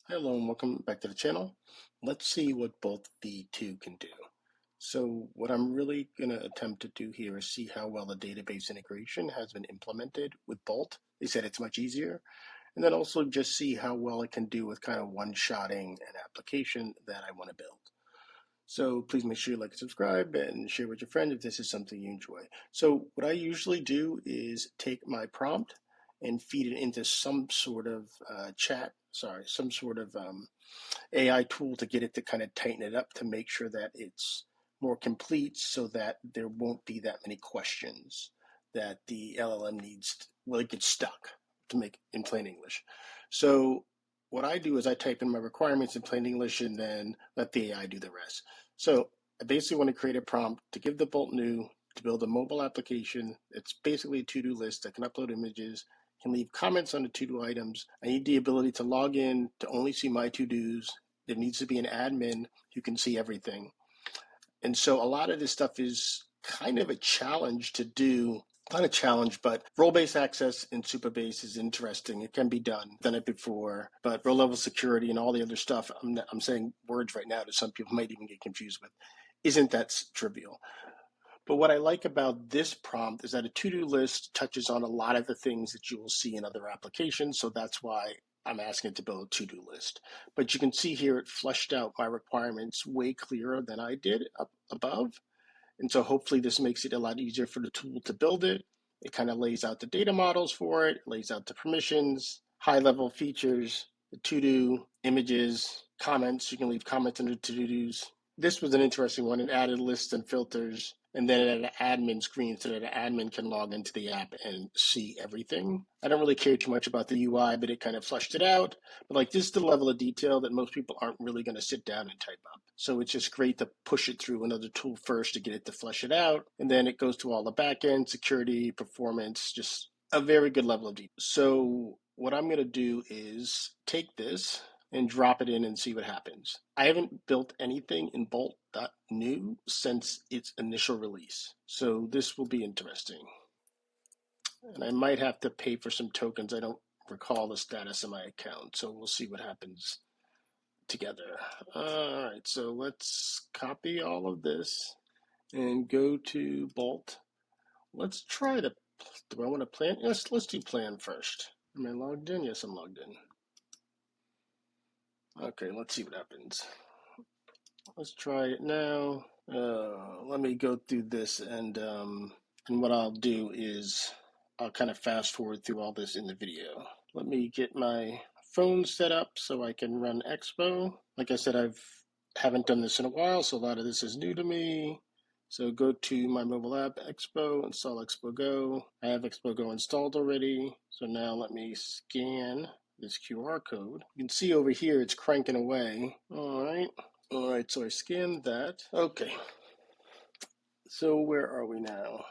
Hello and welcome back to the channel. Let's see what both the two can do. So what I'm really going to attempt to do here is see how well the database integration has been implemented with Bolt. They said it's much easier. And then also just see how well it can do with kind of one-shotting an application that I want to build. So please make sure you like and subscribe and share with your friends if this is something you enjoy. So what I usually do is take my prompt and feed it into some sort of some sort of AI tool to get it to kind of tighten it up to make sure that it's more complete so that there won't be that many questions that the LLM needs. Well, it gets stuck to make in plain English. So what I do is I type in my requirements in plain English and then let the AI do the rest. So I basically want to create a prompt to give the bolt.new to build a mobile application. It's basically a to-do list that can upload images, can leave comments on the to-do items. I need the ability to log in to only see my to-dos. There needs to be an admin who can see everything. And so a lot of this stuff is kind of a challenge to do. Not a challenge, but role-based access in Supabase is interesting. It can be done it before, but row-level security and all the other stuff, I'm saying words right now that some people might even get confused with, isn't that trivial. But what I like about this prompt is that a to-do list touches on a lot of the things that you will see in other applications. So that's why I'm asking it to build a to-do list. But you can see here it fleshed out my requirements way clearer than I did up above. And so hopefully this makes it a lot easier for the tool to build it. It kind of lays out the data models for it, lays out the permissions, high-level features, the to-do, images, comments. You can leave comments under to-dos. This was an interesting one. It added lists and filters, and then it had an admin screen so that an admin can log into the app and see everything. I don't really care too much about the UI, but it kind of fleshed it out. But like this is the level of detail that most people aren't really going to sit down and type up. So it's just great to push it through another tool first to get it to flesh it out. And then it goes to all the backend, security, performance, just a very good level of detail. So what I'm going to do is take this and drop it in and see what happens. I haven't built anything in bolt.new since its initial release. So this will be interesting. And I might have to pay for some tokens. I don't recall the status of my account. So we'll see what happens together. All right, so let's copy all of this and go to Bolt. Let's try to, do I want to plan? Yes, let's do plan first. Am I logged in? Yes, I'm logged in. Okay, let's see what happens. Let's try it now. Let me go through this and what I'll do is I'll kind of fast forward through all this in the video. Let me get my phone set up so I can run Expo. Like I said, haven't done this in a while, so a lot of this is new to me. So go to my mobile app, Expo, install Expo Go. I have Expo Go installed already. So now let me scan this QR code. You can see over here it's cranking away. All right, so I scanned that. Okay, so where are we now?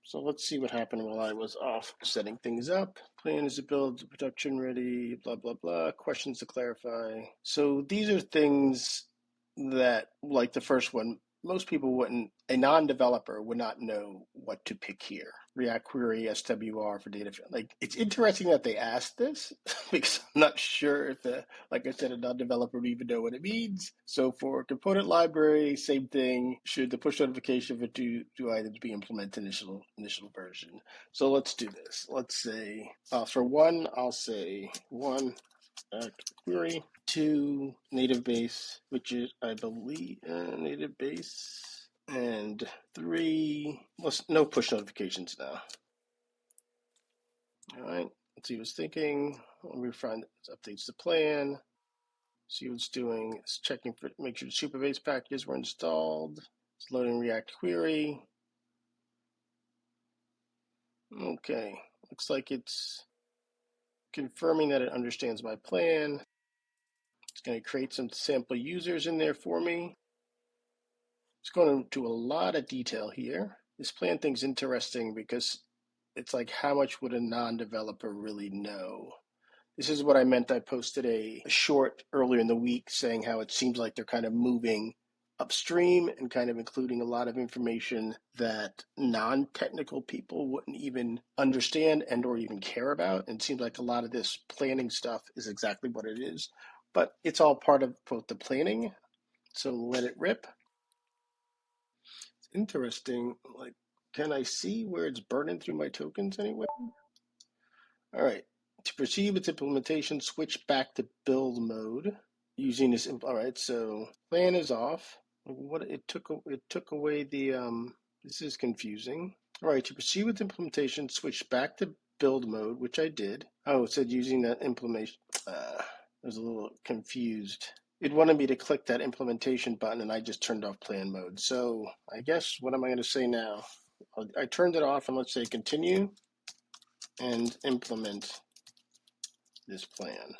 So let's see what happened while I was off setting things up. Plan is to build production ready, blah, blah, blah. Questions to clarify. So these are things that, like the first one, most people wouldn't, a non-developer would not know what to pick here. React query, SWR for data. Like, it's interesting that they asked this because I'm not sure if like I said, a non-developer would even know what it means. So for component library, same thing. Should the push notification for two items be implemented initial version? So let's do this. Let's say for one, I'll say one query, 2 native base, which is I believe native base, and 3. No push notifications now. All right, let's see what's thinking. Let me find updates the plan. See what it's doing. It's checking for make sure the Supabase packages were installed. It's loading React query. Okay, looks like it's confirming that it understands my plan. It's going to create some sample users in there for me. It's going into a lot of detail here. This plan thing's interesting because it's like how much would a non-developer really know? This is what I meant. I posted a short earlier in the week saying how it seems like they're kind of moving upstream and kind of including a lot of information that non-technical people wouldn't even understand and or even care about. And it seems like a lot of this planning stuff is exactly what it is. but it's all part of both the planning. So let it rip. It's interesting. Like, can I see where it's burning through my tokens anyway? All right. To proceed with implementation, switch back to build mode using this. All right. So plan is off. What it took away the This is confusing. All right. To proceed with implementation, switch back to build mode, which I did. Oh, it said using that implementation. I was a little confused. It wanted me to click that implementation button, and I just turned off plan mode. So I guess what am I going to say now? I turned it off, and let's say continue and implement this plan.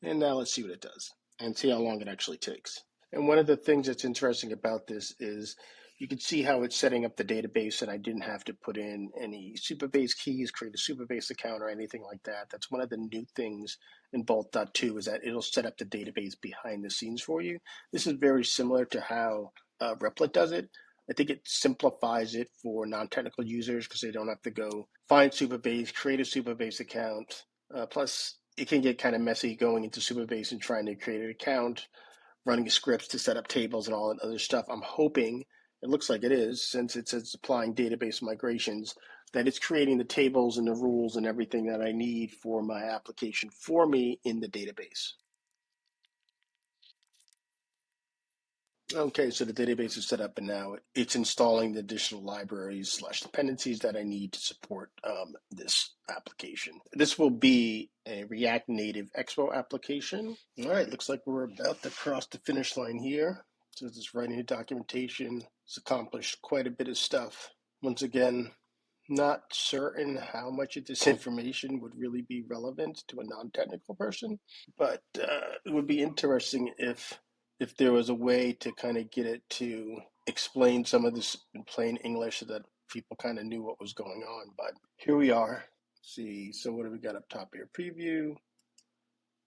And now let's see what it does and see how long it actually takes. And one of the things that's interesting about this is you can see how it's setting up the database, and I didn't have to put in any Supabase keys, create a Supabase account or anything like that. That's one of the new things in bolt.2 is that it'll set up the database behind the scenes for you. This is very similar to how Replit does it. I think it simplifies it for non-technical users because they don't have to go find Supabase, create a Supabase account. Plus, it can get kind of messy going into Supabase and trying to create an account, running scripts to set up tables and all that other stuff. I'm hoping, it looks like it is, since it says applying database migrations, that it's creating the tables and the rules and everything that I need for my application for me in the database. Okay, so the database is set up, and now it's installing the additional libraries / dependencies that I need to support this application. This will be a React Native Expo application. All right, looks like we're about to cross the finish line here. So this writing the documentation has accomplished quite a bit of stuff. Once again, not certain how much of this information would really be relevant to a non-technical person, but it would be interesting if there was a way to kind of get it to explain some of this in plain English so that people kind of knew what was going on. But here we are. Let's see, so what do we got up top here? Preview.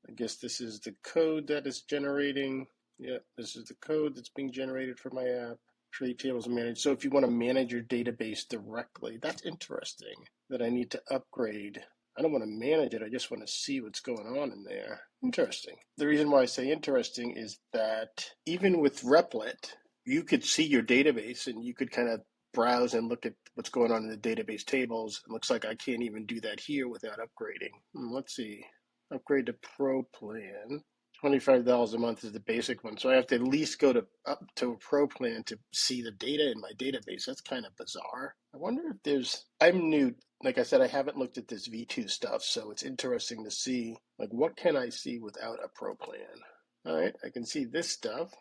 I guess this is the code that is generating. Yeah, this is the code that's being generated for my app. Create tables and manage. So if you want to manage your database directly, that's interesting that I need to upgrade. I don't want to manage it. I just want to see what's going on in there. Interesting. The reason why I say interesting is that even with Replit, you could see your database and you could kind of browse and look at what's going on in the database tables. It looks like I can't even do that here without upgrading. Let's see. Upgrade to Pro plan. $25 a month is the basic one. So I have to at least go up to a pro plan to see the data in my database. That's kind of bizarre. I wonder if I'm new. Like I said, I haven't looked at this V2 stuff, so it's interesting to see, like, what can I see without a pro plan? All right, I can see this stuff.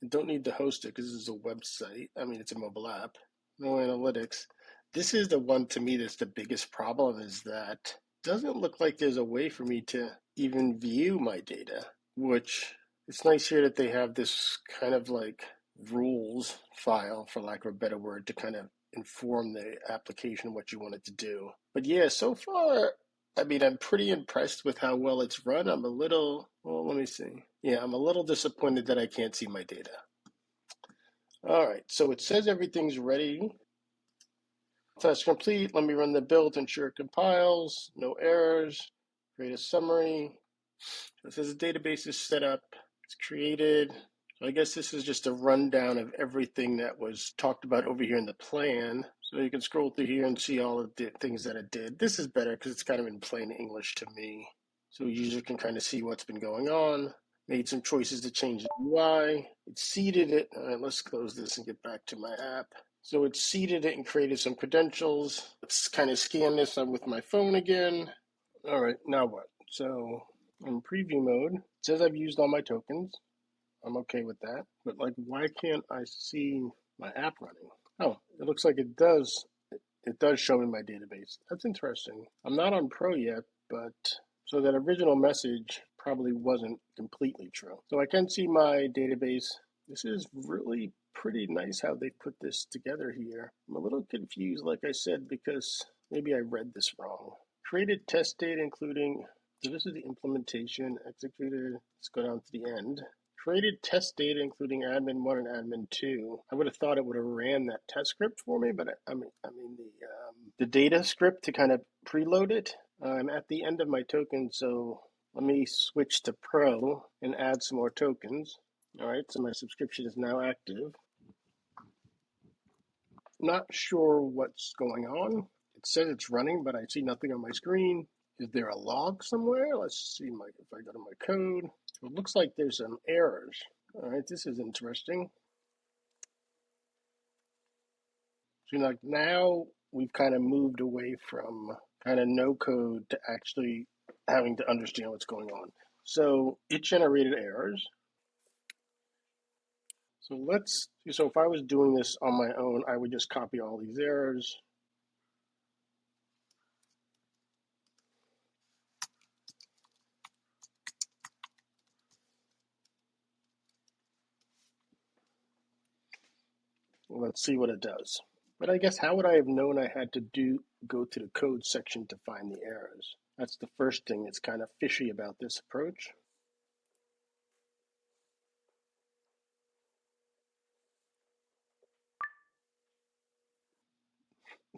I don't need to host it because this is a website. I mean, it's a mobile app. No analytics. This is the one to me that's the biggest problem, is that doesn't look like there's a way for me to even view my data, which it's nice here that they have this kind of like rules file, for lack of a better word, to kind of inform the application what you want it to do. But yeah, so far, I mean, I'm pretty impressed with how well it's run. I'm a little, well, let me see. Yeah, I'm a little disappointed that I can't see my data. All right, so it says everything's ready. Test complete. Let me run the build, ensure it compiles, no errors, create a summary. So it says the database is set up, it's created. So I guess this is just a rundown of everything that was talked about over here in the plan. So you can scroll through here and see all of the things that it did. This is better because it's kind of in plain English to me. So a user can kind of see what's been going on. Made some choices to change the UI. It seeded it. All right, let's close this and get back to my app. So it seeded it and created some credentials. Let's kind of scan this up with my phone again. All right, now what? So in preview mode, it says I've used all my tokens. I'm okay with that. But like, why can't I see my app running? Oh, it looks like it does. It does show in my database. That's interesting. I'm not on Pro yet, but so that original message probably wasn't completely true. So I can see my database. This is really pretty nice how they put this together here. I'm a little confused, like I said, because maybe I read this wrong. Created test data, including, so this is the implementation executed. Let's go down to the end. Created test data including admin 1 and admin 2. I would have thought it would have ran that test script for me, but I mean the data script to kind of preload it. I'm at the end of my token, so let me switch to Pro and add some more tokens. All right, so my subscription is now active. Not sure what's going on. It says it's running, but I see nothing on my screen. Is there a log somewhere? Let's see if I go to my code. It looks like there's some errors. All right, this is interesting. So like now we've kind of moved away from kind of no code to actually having to understand what's going on. So it generated errors. So if I was doing this on my own, I would just copy all these errors. Let's see what it does. But I guess how would I have known I had to go to the code section to find the errors? That's the first thing that's kind of fishy about this approach.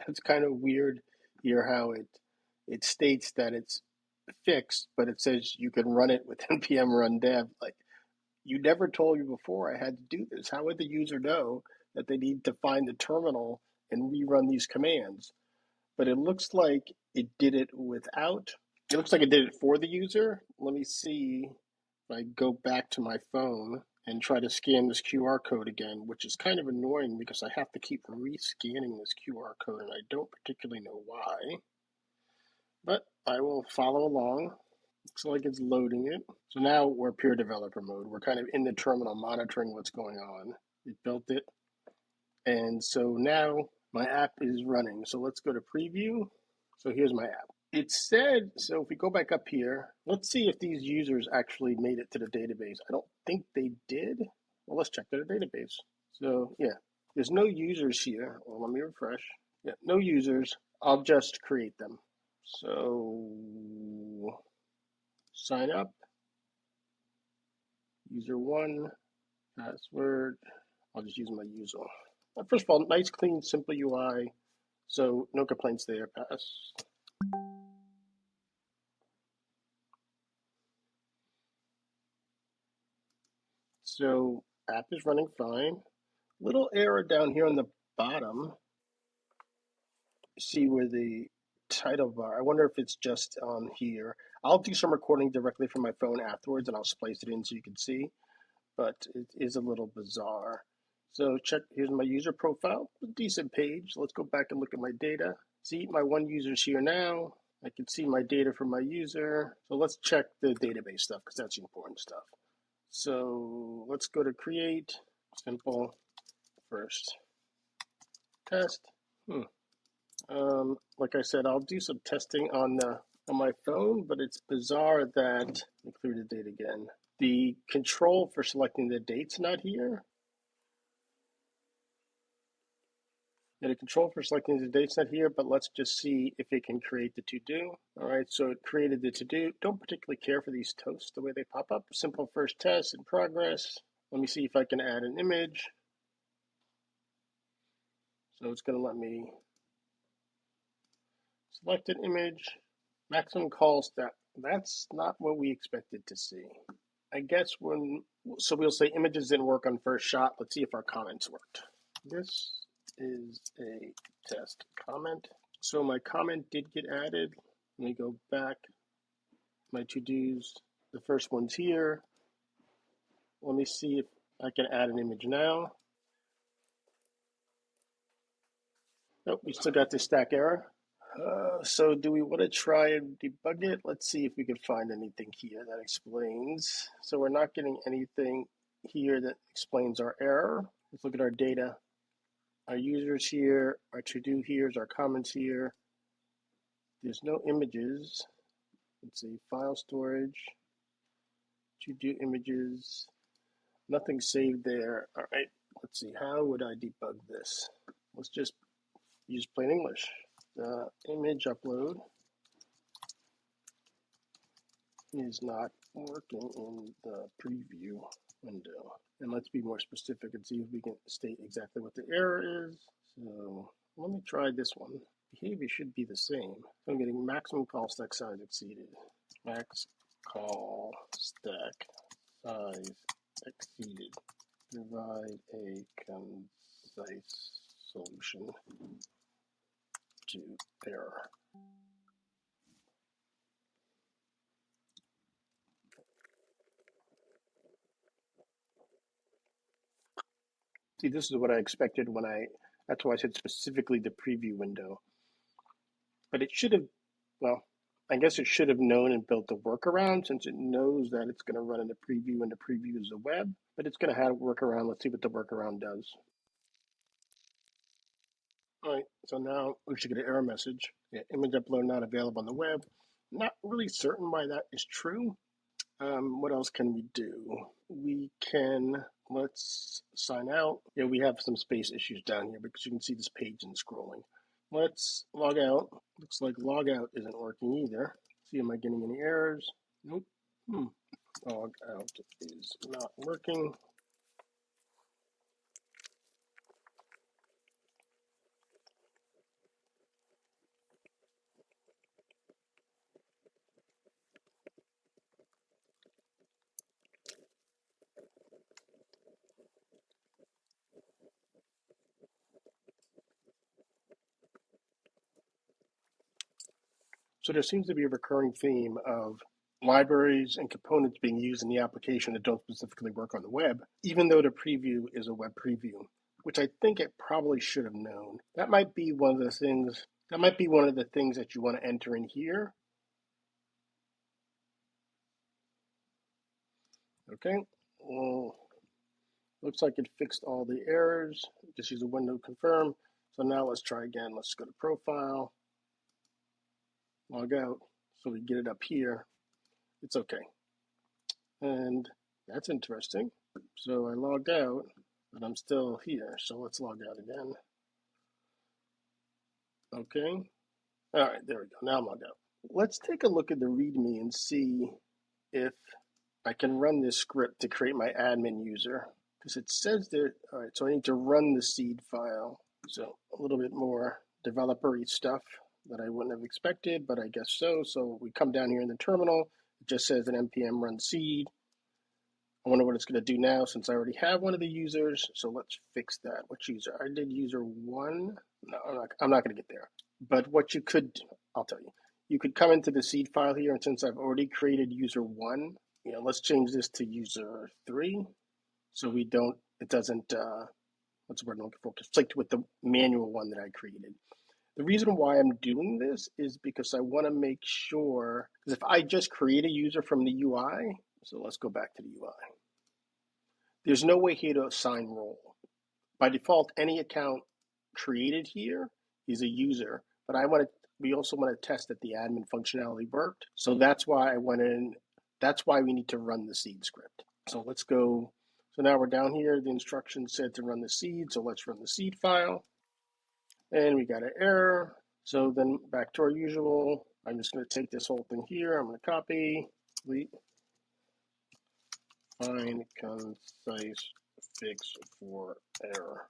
That's kind of weird here how it states that it's fixed, but it says you can run it with npm run dev. Like, you never told me before I had to do this. How would the user know that they need to find the terminal and rerun these commands? But it looks like it did it without. It looks like it did it for the user. Let me see if I go back to my phone and try to scan this QR code again, which is kind of annoying because I have to keep rescanning this QR code and I don't particularly know why. But I will follow along. Looks like it's loading it. So now we're pure developer mode. We're kind of in the terminal monitoring what's going on. It built it. And so now my app is running. So let's go to preview. So here's my app. It said, so if we go back up here, let's see if these users actually made it to the database. I don't think they did. Well, let's check their database. So yeah, there's no users here. Well, let me refresh. Yeah, no users. I'll just create them. So sign up, user 1, password. I'll just use my user. First of all, nice, clean, simple UI. So no complaints there. Pass. So app is running fine. Little error down here on the bottom. See where the title bar. I wonder if it's just on here. I'll do some recording directly from my phone afterwards, and I'll splice it in so you can see. But it is a little bizarre. So check. Here's my user profile. A decent page. Let's go back and look at my data. See, my one user's here now. I can see my data from my user. So let's check the database stuff because that's the important stuff. So let's go to create, simple, first test. Like I said, I'll do some testing on my phone, but it's bizarre that, let me clear the date again. The control for selecting the date's not here. And the control for selecting the date's not here, but let's just see if it can create the to-do. All right, so it created the to-do. Don't particularly care for these toasts, the way they pop up. Simple first test in progress. Let me see if I can add an image. So it's going to let me select an image. Maximum call step. That's not what we expected to see. I guess so we'll say images didn't work on first shot. Let's see if our comments worked. This is a test comment. So my comment did get added. Let me go back. My to-dos. The first one's here. Let me see if I can add an image now. Nope, we still got this stack error. So do we want to try and debug it? Let's see if we can find anything here that explains. So we're not getting anything here that explains our error. Let's look at our data. Our users here, our to-do here, our comments here. There's no images. Let's see, file storage, to-do images, nothing saved there. All right, let's see, how would I debug this? Let's just use plain English. The image upload is not working in the preview window. And let's be more specific and see if we can state exactly what the error is. So let me try this one. Behavior should be the same. So I'm getting maximum call stack size exceeded. Max call stack size exceeded. Provide a concise solution to error. See, this is what I expected when that's why I said specifically the preview window. But it should have, well, I guess it should have known and built a workaround since it knows that it's going to run in the preview and the preview is a web, but it's going to have a workaround. Let's see what the workaround does. All right, so now we should get an error message. Yeah, image upload not available on the web. Not really certain why that is true. What else can we do? We can, let's sign out. Yeah, we have some space issues down here because you can see this page isn't scrolling. Let's log out. Looks like log out isn't working either. See, am I getting any errors? Nope. Log out is not working. So there seems to be a recurring theme of libraries and components being used in the application that don't specifically work on the web, even though the preview is a web preview, which I think it probably should have known. That might be one of the things. That might be one of the things that you want to enter in here. Okay. Well, looks like it fixed all the errors. Just use a window confirm. So now let's try again. Let's go to profile, log out, so we get it up here. It's okay. And that's interesting. So I logged out, but I'm still here. So let's log out again. Okay. All right, there we go. Now I'm logged out. Let's take a look at the README and see if I can run this script to create my admin user. Because it says that, all right, so I need to run the seed file. So a little bit more developer-y stuff that I wouldn't have expected, but I guess so. So we come down here in the terminal. It just says an npm run seed. I wonder what it's going to do now since I already have one of the users. So let's fix that. Which user? I did user one. No, I'm not going to get there. But what you could, I'll tell you. You could come into the seed file here, and since I've already created user one, let's change this to user three, so we don't. It doesn't. What's the word I'm looking for? Conflict with the manual one that I created. The reason why I'm doing this is because I want to make sure. Because if I just create a user from the UI, so let's go back to the UI. There's no way here to assign role. By default, any account created here is a user, but we also want to test that the admin functionality worked. So that's why I went in, that's why we need to run the seed script. So let's go, so now we're down here, the instructions said to run the seed, so let's run the seed file. And we got an error. So then back to our usual, I'm just going to take this whole thing here, I'm going to copy, delete, find concise fix for error.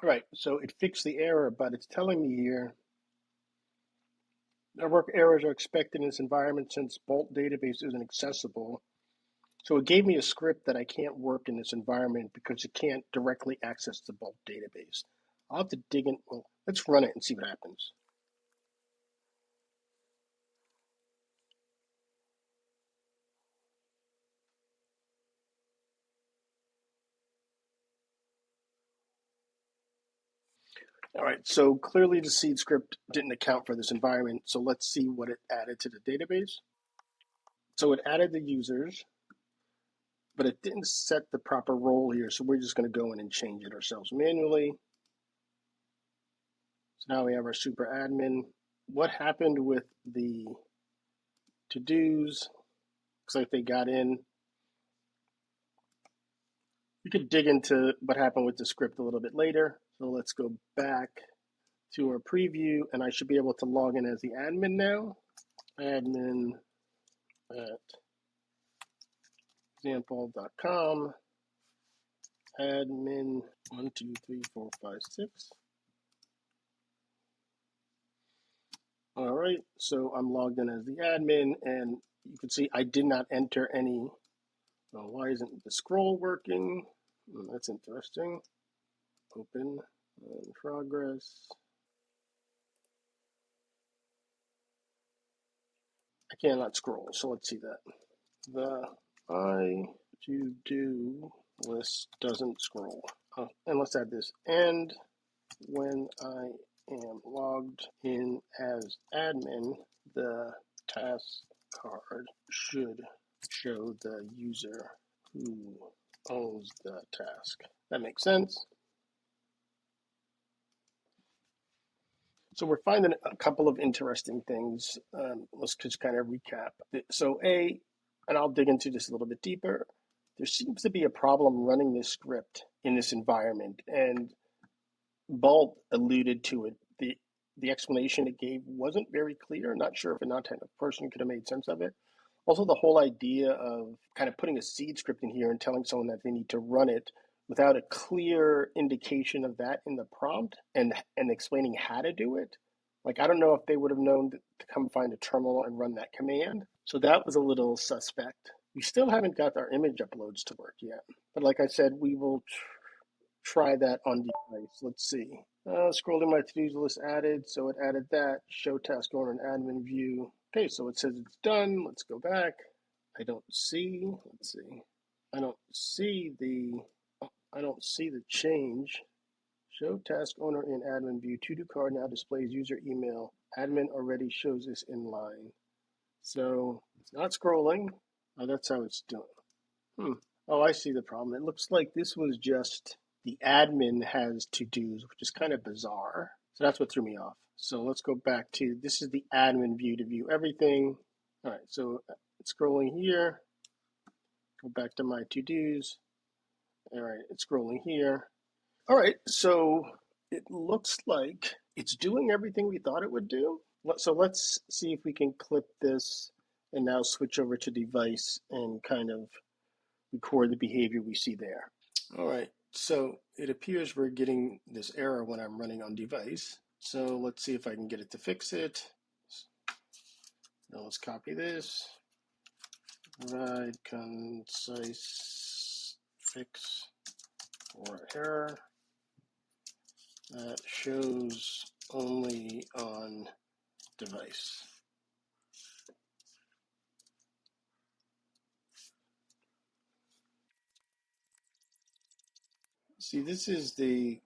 Right, so it fixed the error, but it's telling me here, network errors are expected in this environment since Bolt database isn't accessible. So it gave me a script that I can't work in this environment because it can't directly access the Bolt database. I'll have to dig in, well, let's run it and see what happens. All right, so clearly the seed script didn't account for this environment, so let's see what it added to the database. So it added the users, but it didn't set the proper role here, so we're just going to go in and change it ourselves manually. So now we have our super admin. What happened with the to-dos? Looks like they got in. We could dig into what happened with the script a little bit later. So let's go back to our preview, and I should be able to log in as the admin now. Admin at example.com, admin 1, 2, 3, 4, 5, 6. All right, so I'm logged in as the admin, and you can see I did not enter any. Oh, why isn't the scroll working? That's interesting. Open, in progress. I cannot scroll, so let's see that. The I to do list doesn't scroll. And let's add this. And when I am logged in as admin, the task card should show the user who owns the task. That makes sense. So we're finding a couple of interesting things. Let's just kind of recap. So and I'll dig into this a little bit deeper, there seems to be a problem running this script in this environment, and Bolt alluded to it. The explanation it gave wasn't very clear. Not sure if a non-technical person could have made sense of it. Also, the whole idea of kind of putting a seed script in here and telling someone that they need to run it without a clear indication of that in the prompt and explaining how to do it. Like, I don't know if they would have known to come find a terminal and run that command. So that was a little suspect. We still haven't got our image uploads to work yet. But like I said, we will try that on device. Let's see. Scrolling my to-do list added, so it added that. Show task owner and admin view. Okay, so it says it's done. Let's go back. I don't see. Let's see. I don't see the. I don't see the change. Show task owner in admin view. To-do card now displays user email. Admin already shows this in line. So it's not scrolling. Oh, that's how it's doing. Oh, I see the problem. It looks like this was just the admin has to-dos, which is kind of bizarre. So that's what threw me off. So let's go back to, this is the admin view to view everything. All right, so it's scrolling here. Go back to my to-dos. All right, it's scrolling here. All right, so it looks like it's doing everything we thought it would do. So let's see if we can clip this and now switch over to device and kind of record the behavior we see there. All right, so it appears we're getting this error when I'm running on device. So let's see if I can get it to fix it. Now let's copy this. Provide concise fix for error that shows only on device. See, this is the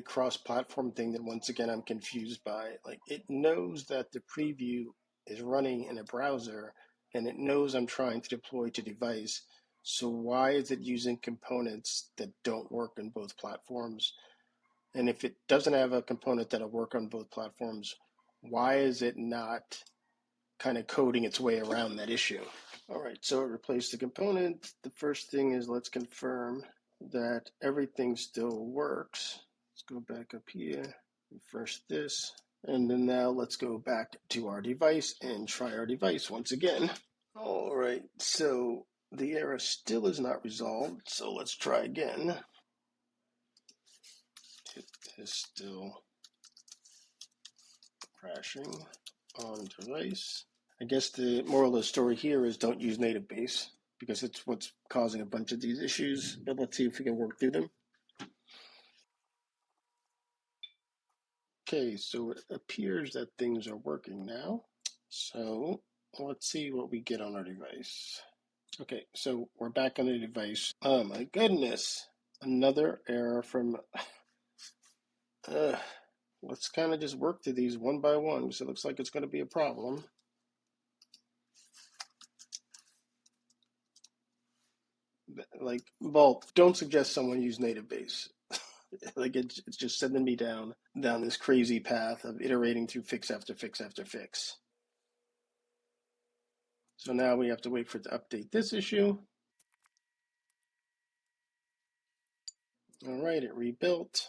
cross-platform thing that once again I'm confused by. Like, it knows that the preview is running in a browser and it knows I'm trying to deploy to device. So why is it using components that don't work on both platforms? And if it doesn't have a component that'll work on both platforms, why is it not kind of coding its way around that issue? All right, so it replaced the component. The first thing is let's confirm that everything still works. Let's go back up here, refresh this, and then now let's go back to our device and try our device once again. All right, so the error still is not resolved, so let's try again. It is still crashing on device. I guess the moral of the story here is don't use native base because it's what's causing a bunch of these issues. But let's see if we can work through them. Okay, so it appears that things are working now. So let's see what we get on our device. Okay, so we're back on the device. Oh my goodness, another error from. Let's kind of just work through these one by one because it looks like it's going to be a problem. Like, well, don't suggest someone use native base. Like it's just sending me down this crazy path of iterating through fix after fix after fix. So now we have to wait for it to update this issue. All right, it rebuilt.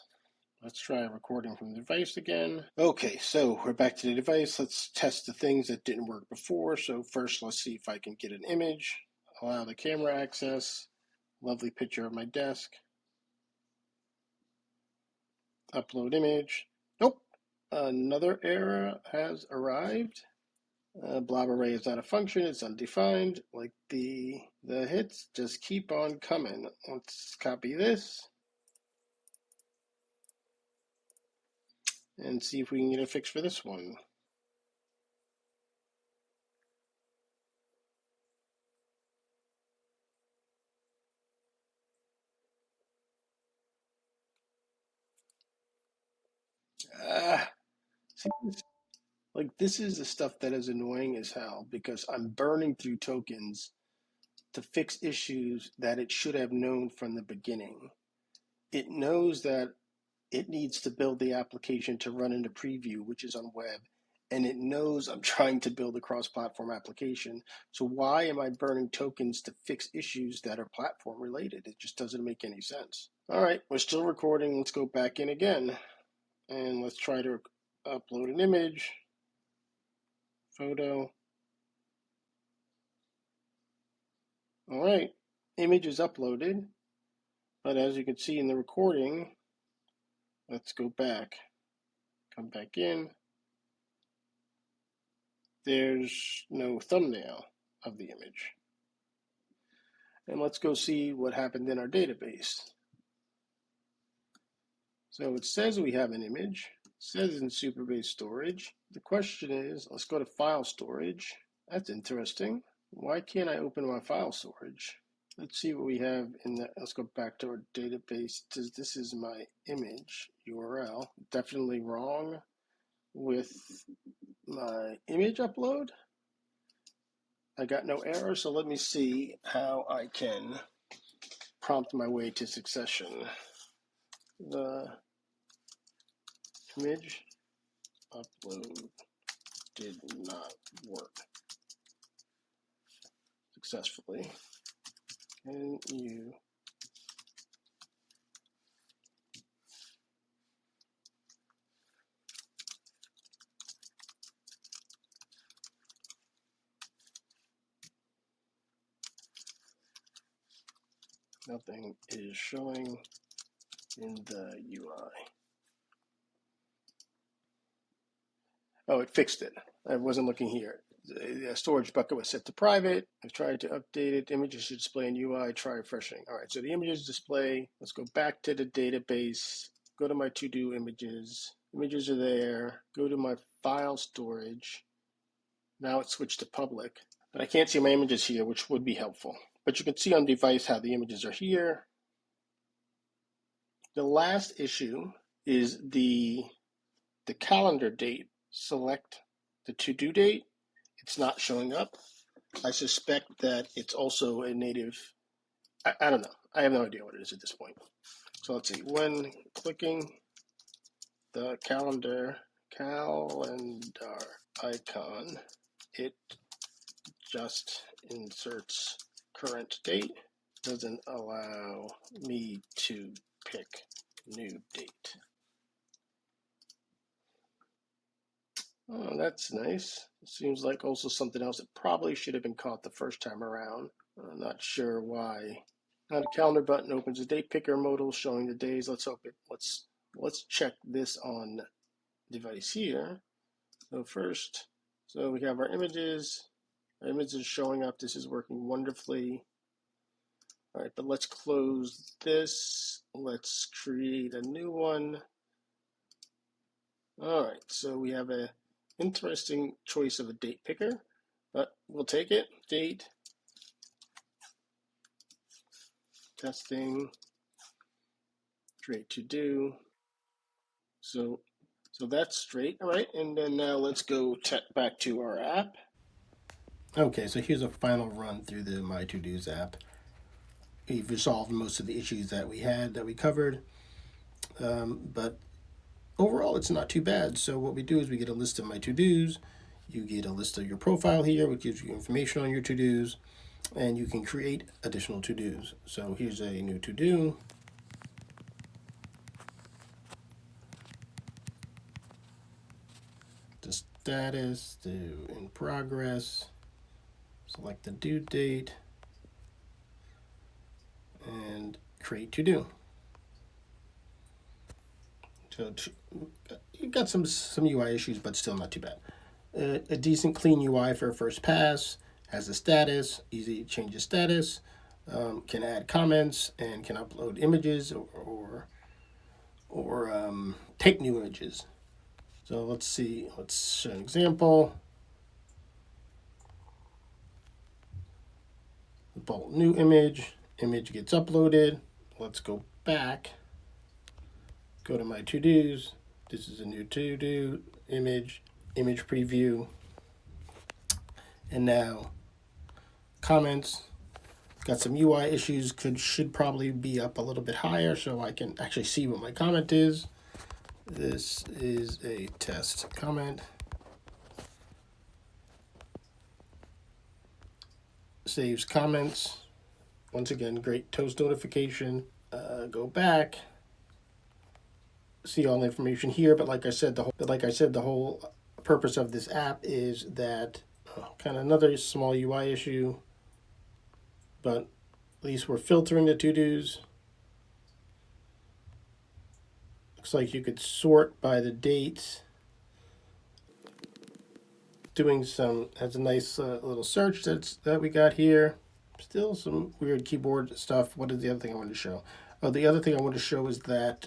Let's try recording from the device again. Okay, so we're back to the device. Let's test the things that didn't work before. So first, let's see if I can get an image. Allow the camera access. Lovely picture of my desk. Upload image. Nope. Another error has arrived. Blob array is not a function. It's undefined. Like the hits just keep on coming. Let's copy this and see if we can get a fix for this one. See, like this is the stuff that is annoying as hell because I'm burning through tokens to fix issues that it should have known from the beginning. It knows that it needs to build the application to run into preview, which is on web, and it knows I'm trying to build a cross-platform application. So why am I burning tokens to fix issues that are platform related? It just doesn't make any sense. All right, we're still recording. Let's go back in again, and let's try to upload an image, photo. All right, image is uploaded, but as you can see in the recording, let's go back, come back in. There's no thumbnail of the image. And let's go see what happened in our database. So it says we have an image, it says in Superbase storage. The question is, let's go to file storage. That's interesting. Why can't I open my file storage? Let's see what we have in the, let's go back to our database. This is my image URL. Definitely wrong with my image upload. I got no error, so let me see how I can prompt my way to succession. The image upload did not work successfully. Can you nothing is showing in the UI. Oh, it fixed it. I wasn't looking here. The storage bucket was set to private. I tried to update it. Images should display in UI. Try refreshing. All right, so the images display. Let's go back to the database. Go to my to-do images. Images are there. Go to my file storage. Now it's switched to public. But I can't see my images here, which would be helpful. But you can see on device how the images are here. The last issue is the calendar date. Select the to-do date. It's not showing up. I suspect that it's also a native. I don't know. I have no idea what it is at this point. So let's see. When clicking the calendar icon, it just inserts current date. Doesn't allow me to pick new date. Oh, that's nice. Seems like also something else that probably should have been caught the first time around. I'm not sure why. Now the calendar button opens the date picker modal showing the days. Let's open. Let's check this on device here. So first, so we have our images. Our image is showing up. This is working wonderfully. All right, but let's close this. Let's create a new one. All right, so we have a interesting choice of a date picker, but we'll take it. Date, testing, create to do. So that's straight. All right, and then now let's go back to our app. Okay, so here's a final run through the My To Do's app. We've resolved most of the issues that we had that we covered, but overall it's not too bad. So what we do is we get a list of my to-dos. You get a list of your profile here, which gives you information on your to-dos, and you can create additional to-dos. So here's a new to-do. status, do in progress, select the due date, and create to do. So you got some UI issues, but still not too bad. A decent clean UI for a first pass, has a status, easy to change the status, can add comments, and can upload images or take new images. So let's see, let's show an example. Bolt.new image gets uploaded. Let's go back, go to my to-dos. This is a new to-do image preview. And now comments. Got some UI issues, should probably be up a little bit higher so I can actually see what my comment is. This is a test comment. Saves comments. Once again, great toast notification. Go back. See all the information here, but like I said, the whole purpose of this app is that kind of another small UI issue, but at least we're filtering the to-dos. Looks like you could sort by the dates. Doing some, has a nice little search that we got here. Still some weird keyboard stuff. What is the other thing I wanted to show? Oh, the other thing I want to show is that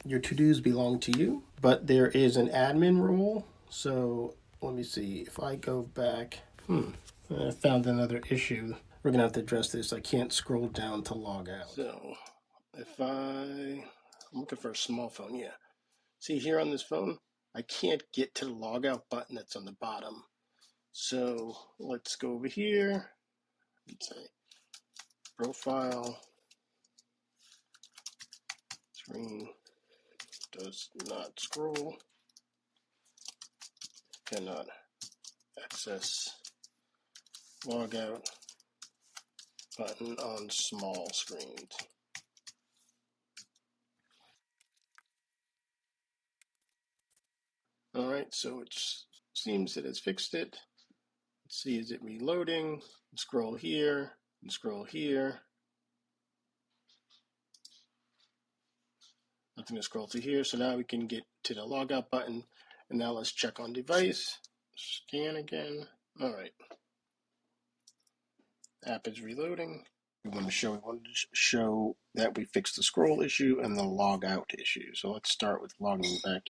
your to-dos belong to you, but there is an admin role. So let me see if I go back. I found another issue. We're gonna have to address this. I can't scroll down to log out. So if I'm looking for a small phone, yeah. See here on this phone, I can't get to the logout button that's on the bottom. So let's go over here. Let's say profile screen does not scroll, cannot access logout button on small screens. All right, so it seems that it's fixed it. Let's see, is it reloading? Scroll here and scroll here. Nothing to scroll through here. So now we can get to the logout button. And now let's check on device. Scan again. All right. App is reloading. We wanted to show that we fixed the scroll issue and the log out issue. So let's start with logging back.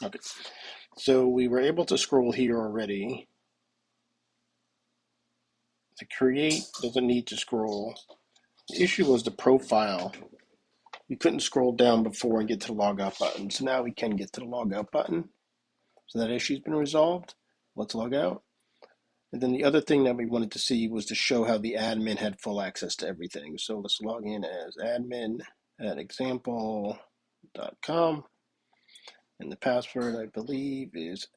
Okay. So we were able to scroll here already. To create doesn't need to scroll. The issue was the profile. We couldn't scroll down before and get to the logout button. So now we can get to the logout button. So that issue's been resolved. Let's log out. And then the other thing that we wanted to see was to show how the admin had full access to everything. So let's log in as admin at example.com. And the password, I believe, is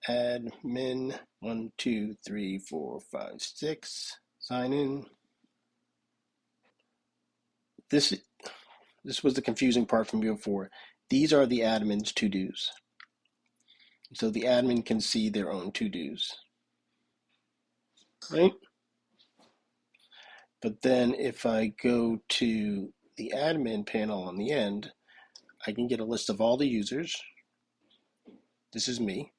admin12345 Sign in. This was the confusing part from before. These are the admin's to-dos. So the admin can see their own to-dos. Right? But then if I go to the admin panel on the end, I can get a list of all the users. This is me.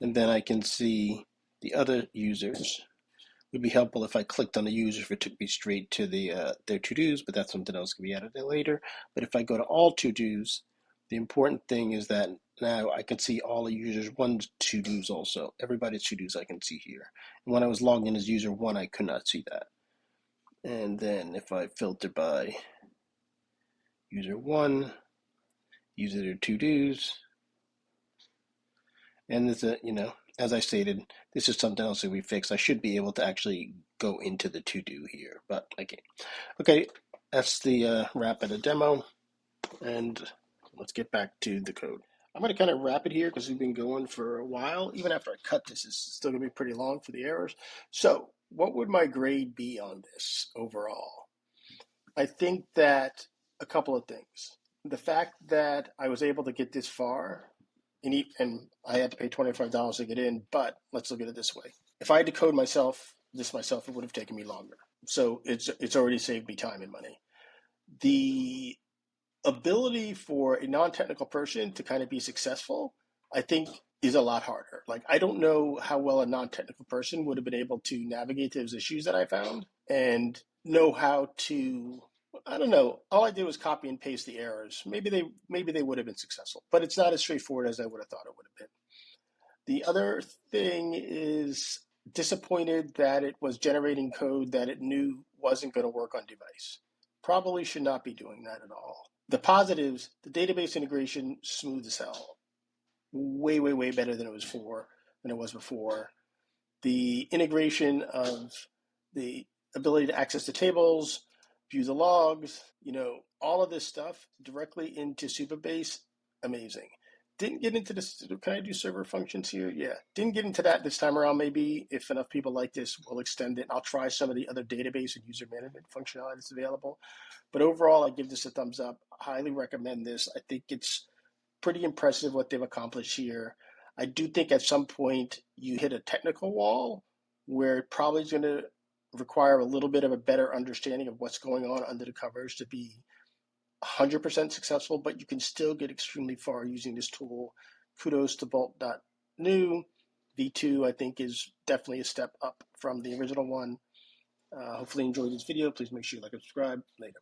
And then I can see the other users. It would be helpful if I clicked on the users for it took me straight to their to-dos, but that's something else can be added later. But if I go to all to-dos, the important thing is that now I can see all the users one's to-dos also. Everybody's to-dos I can see here. And when I was logged in as user one, I could not see that. And then if I filter by user one, user to-dos, and this, as I stated, this is something else that we fixed. I should be able to actually go into the to-do here, but I can't. Okay, that's the wrap of the demo, and let's get back to the code. I'm going to kind of wrap it here because we've been going for a while. Even after I cut this, it's still going to be pretty long for the errors. So what would my grade be on this overall? I think that a couple of things. The fact that I was able to get this far, and I had to pay $25 to get in, but let's look at it this way. If I had to code this myself, it would have taken me longer. So it's already saved me time and money. The ability for a non-technical person to kind of be successful, I think, is a lot harder. Like, I don't know how well a non-technical person would have been able to navigate those issues that I found and know how to, I don't know. All I did was copy and paste the errors. Maybe they would have been successful, but it's not as straightforward as I would have thought it would have been. The other thing is disappointed that it was generating code that it knew wasn't going to work on device. Probably should not be doing that at all. The positives, the database integration, smooth as hell. Way, way, way better than it was before. The integration of the ability to access the tables, view the logs, all of this stuff directly into Supabase, amazing. Didn't get into this. Can I do server functions here? Yeah. Didn't get into that this time around. Maybe if enough people like this, we'll extend it. I'll try some of the other database and user management functionality that's available. But overall, I give this a thumbs up. I highly recommend this. I think it's pretty impressive what they've accomplished here. I do think at some point you hit a technical wall where it probably is going to require a little bit of a better understanding of what's going on under the covers to be 100% successful, but you can still get extremely far using this tool. Kudos to bolt.new. V2, I think, is definitely a step up from the original one. Hopefully you enjoyed this video. Please make sure you like and subscribe. Later.